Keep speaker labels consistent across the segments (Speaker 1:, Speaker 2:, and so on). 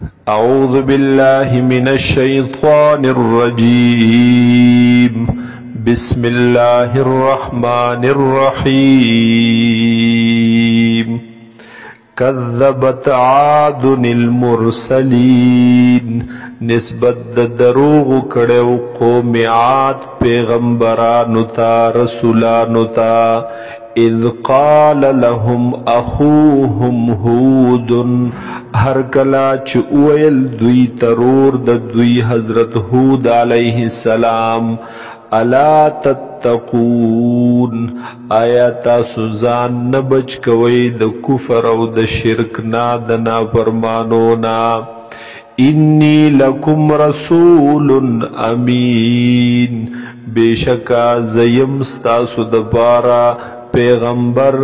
Speaker 1: أعوذ بالله من الشيطان الرجيم. بسم الله الرحمن الرحيم. كذبت عاد المرسلين. نسبت دروغ کڑیو قوم عاد پیغمبرانو تا رسولانو تا. اذ قال لهم اخوهم هود. ہر کلا چ اویل دوی ترور د دوی حضرت هود علیہ السلام. الا تتقون. آیا تاسو ځان نه بچ کوئ د کفر او د شرک نا د نافرمانو نا. انی لکم رسول امین. بیشکا زیم ستاسو دپارا پیغمبر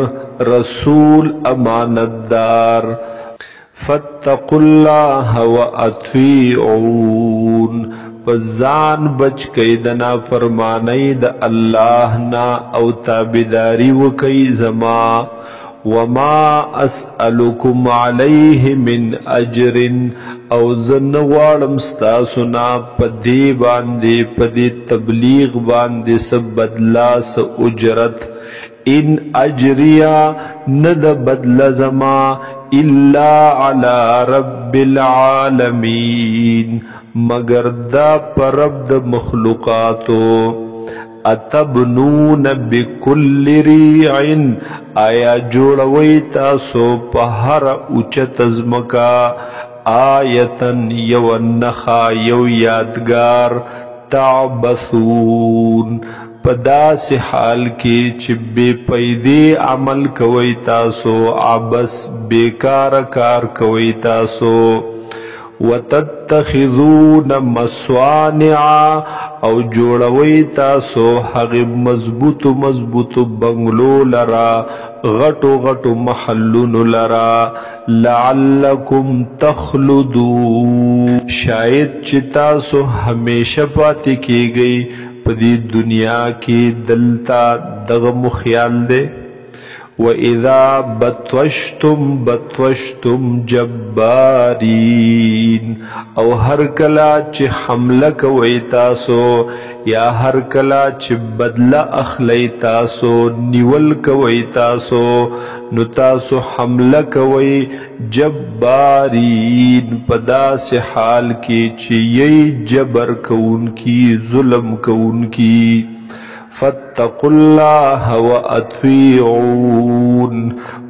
Speaker 1: رسول امانتدار. فاتقوا الله واطیعون. پزان بچ کئی دنا فرمانی د اللہ نا او تابداری وکئی زما. وما اسألکم علیہ من اجر. او زنوارم ستاسونا پدی باندے پدی تبلیغ باندے سب بدلا س اجرت. ان اجریا ند بدل زما الا علی رب العالمین. مگر دا پر رب د مخلوقاتو. اتبنون بکل ریع. آیا جوڑوی تاسو پہر اوچت ازمکا. آیتن یو نخا یو یادگار. تعبثون. پدا سے حال کی چی بے پیدے عمل کوئی تاسو. عبس بیکار کار کوئی تاسو. وتتخذون مصوانع. او جوڑوی تاسو حق مضبوط مضبوط بنگلو لرا. غٹو غٹو محلون لرا. لعلکم تخلدون. شاید چی تاسو ہمیشہ پاتی کی گئی پدی دنیا کی دلتا دغم خیال دے. وَإِذَا بَطْوَشْتُمْ بَطْوَشْتُمْ جَبَّارِينَ. او ہر کلا چی حملہ کوئی تاسو یا ہر کلا چی بدلہ اخلی تاسو نیول کوئی تاسو نو تاسو حملہ کوئی جبارین. پدا سے حال کی چی یہی جبر کون کی ظلم کون کی. فاتقوا اللہ واطیعون.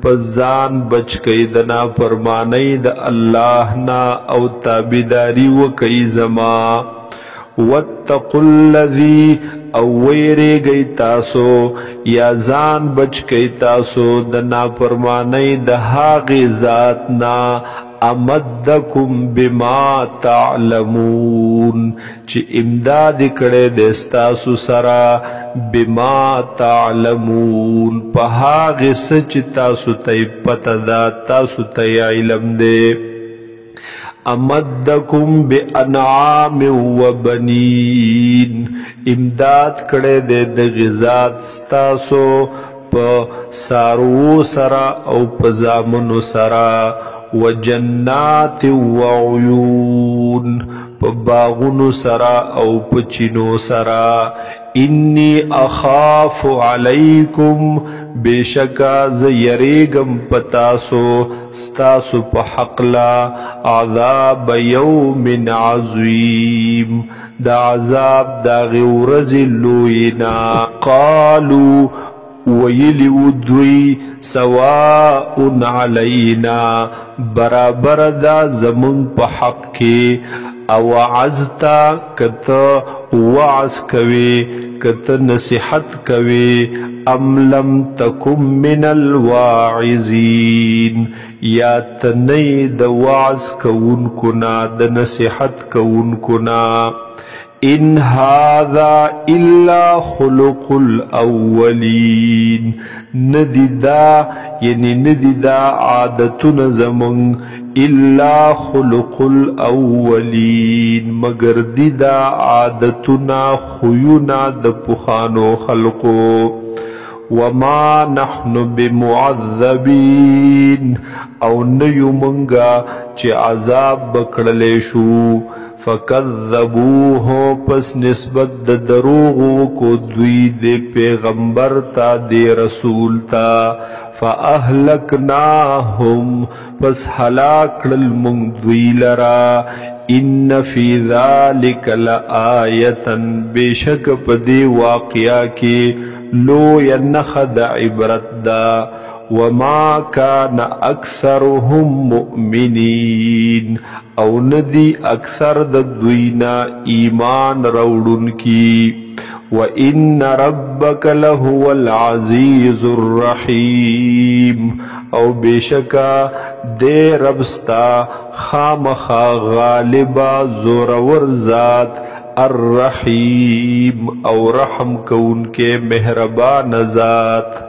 Speaker 1: پزان بچ کئی دنا فرمانی د اللہ نا او تابداری وکئی زما. واتقوا الذی. او ویرے گئی تاسو یا زان بچ کئی تاسو دنا فرمانی دہاغی ذات نا. امدکم بما تعلمون. چی امداد کڑے دستاسو سرا. بما تعلمون. پہاغ سچ تاسو تی پتا دا تاسو تی علم دے. امدکم بانعام و بنین. امداد کڑے دے دغزات ستاسو پا سارو سرا او پزامنو سرا. وجنات وعیون. پا باغونو سرا او پچینو سرا. انی اخاف علیکم. بیشکا زیریگم پتاسو ستاسو پا حقلا. عذاب یوم عظیم. دا عذاب دا غورز اللوینا. قالو ویلیو دوی سواء علینا. برابر دا زمون پا حق کی. اوعزتا کت وعز کوي کت نصیحت کوي. ام لم تکم من الواعظین. یا تنی د وعز کون کنا د نصیحت کون کنا. ان هذا الا خلق الاولین. ندیدا یعنی ندیدا عادتون زمون. الا خلق الاولین. مگر دیدا عادتنا خیونا د پخانو خلقو. وما نحن بمعذبین او نیو منگا چه عذاب بکڑلے شو فکذبوه پس نسبت د دروغو کو دوی دے پیغمبر تا دے رسول تا فاہلکناہم پس ہلاک للمنگ دوی لرا ان فی ذالک لآیتا بے شک پدی واقعہ کی لو ینخد عبرت دا وما كان اکثرهم مؤمنین او ندی اکثر د دوینا ایمان روڑن کی وَإِنَّ رَبَّكَ لَهُوَ الْعَزِيزُ الرَّحِيمُ او بیشکا دے ربستا خامخا غالبا زورور ذات الرحیم او رحم کون کے مہربان ذات